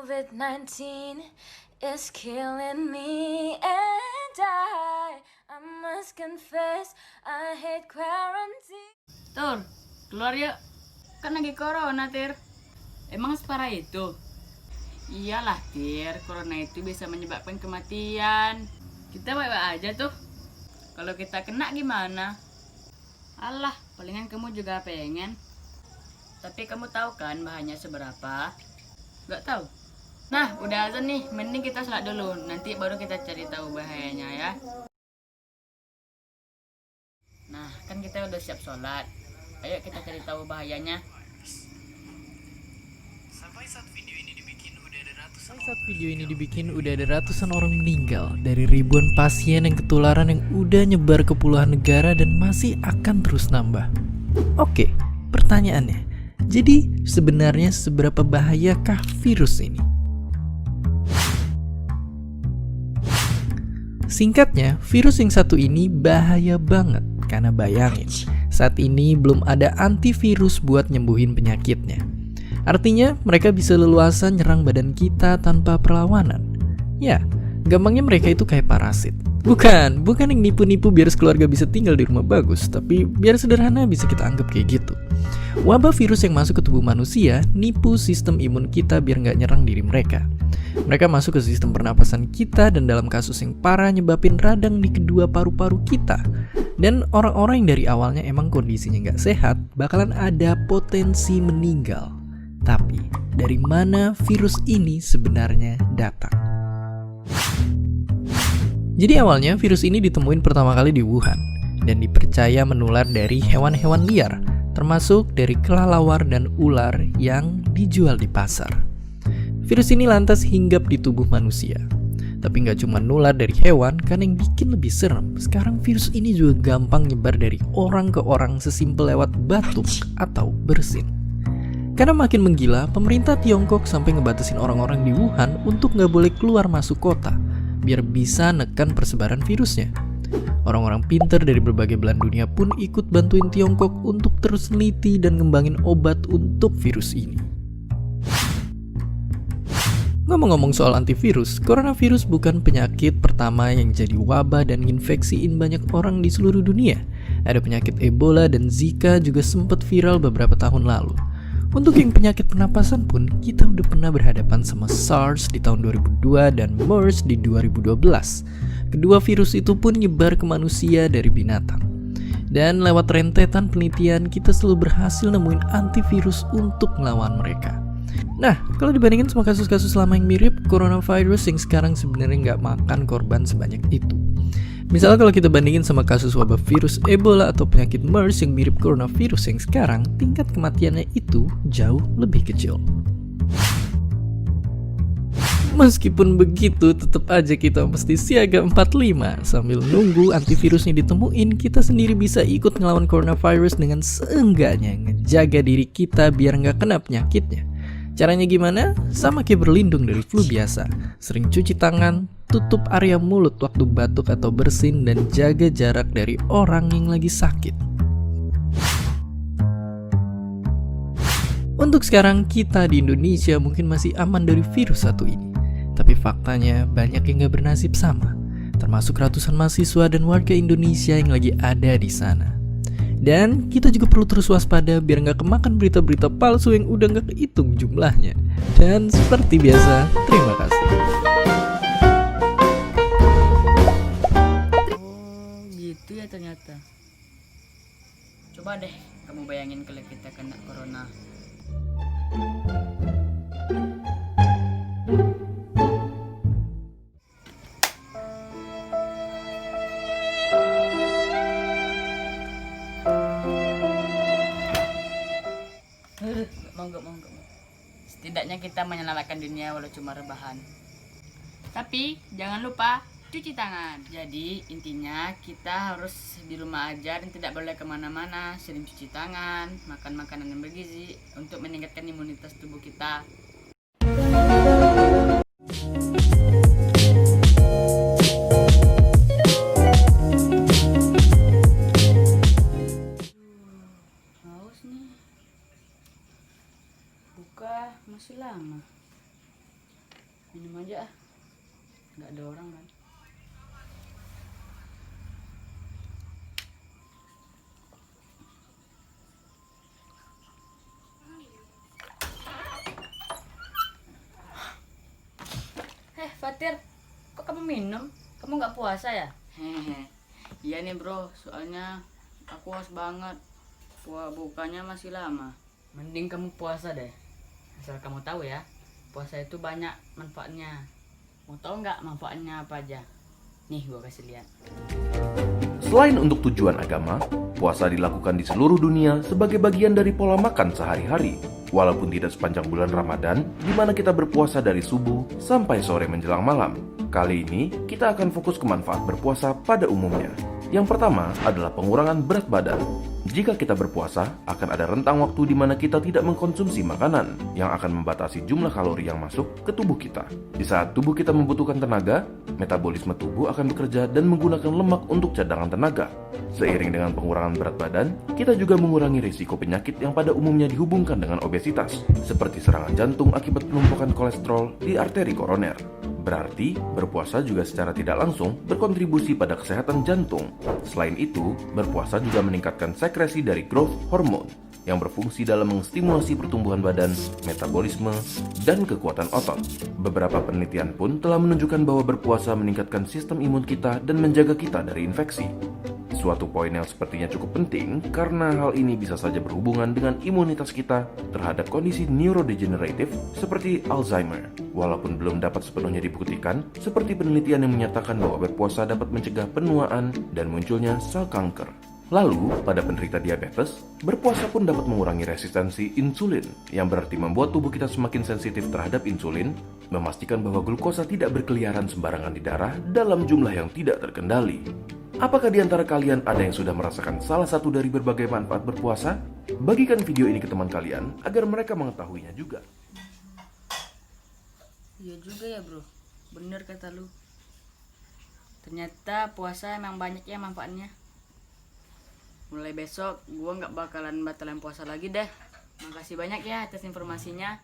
COVID-19 is killing me and I must confess I hate quarantine. Tur, keluar yuk. Kan lagi corona, Tir. Emang separah itu? Iyalah, Tir. Corona itu bisa menyebabkan kematian. Kita baik-baik aja tuh. Kalau kita kena gimana? Alah, palingan kamu juga pengen. Tapi kamu tahu kan bahayanya seberapa? Gak tahu. Nah, udah azan nih. Mending kita sholat dulu. Nanti baru kita cari tahu bahayanya ya. Nah, kan kita udah siap sholat. Ayo kita cari tahu bahayanya. Sampai saat video ini dibikin udah ada ratusan orang meninggal dari ribuan pasien yang ketularan yang udah nyebar ke puluhan negara dan masih akan terus nambah. Oke, pertanyaannya, jadi sebenarnya seberapa bahayakah virus ini? Singkatnya, virus yang satu ini bahaya banget karena bayangin, saat ini belum ada antivirus buat nyembuhin penyakitnya. Artinya, mereka bisa leluasa nyerang badan kita tanpa perlawanan. Ya, gampangnya mereka itu kayak parasit. Bukan yang nipu-nipu biar sekeluarga bisa tinggal di rumah bagus, tapi biar sederhana bisa kita anggap kayak gitu. Wabah virus yang masuk ke tubuh manusia nipu sistem imun kita biar nggak nyerang diri mereka. Mereka masuk ke sistem pernapasan kita dan dalam kasus yang parah nyebabin radang di kedua paru-paru kita. Dan orang-orang yang dari awalnya emang kondisinya nggak sehat bakalan ada potensi meninggal. Tapi dari mana virus ini sebenarnya datang? Jadi awalnya virus ini ditemuin pertama kali di Wuhan dan dipercaya menular dari hewan-hewan liar, termasuk dari kelelawar dan ular yang dijual di pasar. Virus ini lantas hinggap di tubuh manusia. Tapi nggak cuma nular dari hewan, kan yang bikin lebih serem. Sekarang virus ini juga gampang nyebar dari orang ke orang sesimpel lewat batuk atau bersin. Karena makin menggila, pemerintah Tiongkok sampai ngebatasin orang-orang di Wuhan untuk nggak boleh keluar masuk kota, biar bisa nekan persebaran virusnya. Orang-orang pinter dari berbagai belahan dunia pun ikut bantuin Tiongkok untuk terus neliti dan ngembangin obat untuk virus ini. Ngomong-ngomong soal antivirus, coronavirus bukan penyakit pertama yang jadi wabah dan nginfeksiin banyak orang di seluruh dunia. Ada penyakit Ebola dan Zika juga sempat viral beberapa tahun lalu. Untuk yang penyakit pernapasan pun, kita udah pernah berhadapan sama SARS di tahun 2002 dan MERS di 2012. Kedua virus itu pun nyebar ke manusia dari binatang. Dan lewat rentetan penelitian, kita selalu berhasil nemuin antivirus untuk melawan mereka. Nah, kalau dibandingin sama kasus-kasus lama yang mirip, coronavirus yang sekarang sebenarnya nggak makan korban sebanyak itu. Misalnya kalau kita bandingin sama kasus wabah virus Ebola atau penyakit MERS yang mirip coronavirus yang sekarang, tingkat kematiannya itu jauh lebih kecil. Meskipun begitu, tetap aja kita mesti siaga 45. Sambil nunggu antivirusnya ditemuin, kita sendiri bisa ikut ngelawan coronavirus dengan seenggaknya ngejaga diri kita biar nggak kena penyakitnya. Caranya gimana? Sama kayak berlindung dari flu biasa. Sering cuci tangan, tutup area mulut waktu batuk atau bersin, dan jaga jarak dari orang yang lagi sakit. Untuk sekarang, kita di Indonesia mungkin masih aman dari virus satu ini. Tapi faktanya banyak yang gak bernasib sama, termasuk ratusan mahasiswa dan warga Indonesia yang lagi ada di sana. Dan kita juga perlu terus waspada biar gak kemakan berita-berita palsu yang udah gak kehitung jumlahnya. Dan seperti biasa, terima kasih. Oh, gitu ya ternyata. Coba deh kamu bayangin kalau kita kena corona. Gak mau. Setidaknya kita menyelamatkan dunia walau cuma rebahan. Tapi jangan lupa cuci tangan. Jadi intinya kita harus di rumah aja dan tidak boleh kemana-mana. Sering cuci tangan, makan makanan yang bergizi untuk meningkatkan imunitas tubuh kita. Haus nih. Buka masih lama. Minum aja ah. Nggak ada orang kan. Fatir, kok kamu minum? Kamu nggak puasa ya? Hehe. Iya nih bro, soalnya aku haus banget. Bukanya masih lama. Mending kamu puasa deh. Asal kamu tahu ya, puasa itu banyak manfaatnya. Mau tahu nggak manfaatnya apa aja? Nih gua kasih lihat. Selain untuk tujuan agama, puasa dilakukan di seluruh dunia sebagai bagian dari pola makan sehari-hari. Walaupun tidak sepanjang bulan Ramadan, di mana kita berpuasa dari subuh sampai sore menjelang malam. Kali ini, kita akan fokus ke manfaat berpuasa pada umumnya. Yang pertama adalah pengurangan berat badan. Jika kita berpuasa, akan ada rentang waktu di mana kita tidak mengkonsumsi makanan yang akan membatasi jumlah kalori yang masuk ke tubuh kita. Di saat tubuh kita membutuhkan tenaga, metabolisme tubuh akan bekerja dan menggunakan lemak untuk cadangan tenaga. Seiring dengan pengurangan berat badan, kita juga mengurangi risiko penyakit yang pada umumnya dihubungkan dengan obesitas, seperti serangan jantung akibat penumpukan kolesterol di arteri koroner. Berarti, berpuasa juga secara tidak langsung berkontribusi pada kesehatan jantung. Selain itu, berpuasa juga meningkatkan sekresi dari growth hormone yang berfungsi dalam menstimulasi pertumbuhan badan, metabolisme, dan kekuatan otot. Beberapa penelitian pun telah menunjukkan bahwa berpuasa meningkatkan sistem imun kita dan menjaga kita dari infeksi. Suatu poin yang sepertinya cukup penting karena hal ini bisa saja berhubungan dengan imunitas kita terhadap kondisi neurodegeneratif seperti Alzheimer. Walaupun belum dapat sepenuhnya dibuktikan, seperti penelitian yang menyatakan bahwa berpuasa dapat mencegah penuaan dan munculnya sel kanker. Lalu, pada penderita diabetes, berpuasa pun dapat mengurangi resistensi insulin, yang berarti membuat tubuh kita semakin sensitif terhadap insulin, memastikan bahwa glukosa tidak berkeliaran sembarangan di darah dalam jumlah yang tidak terkendali. Apakah di antara kalian ada yang sudah merasakan salah satu dari berbagai manfaat berpuasa? Bagikan video ini ke teman kalian agar mereka mengetahuinya juga. Iya juga ya bro, bener kata lu. Ternyata puasa emang banyak ya manfaatnya. Mulai besok gua nggak bakalan batalan puasa lagi deh. Makasih banyak ya atas informasinya.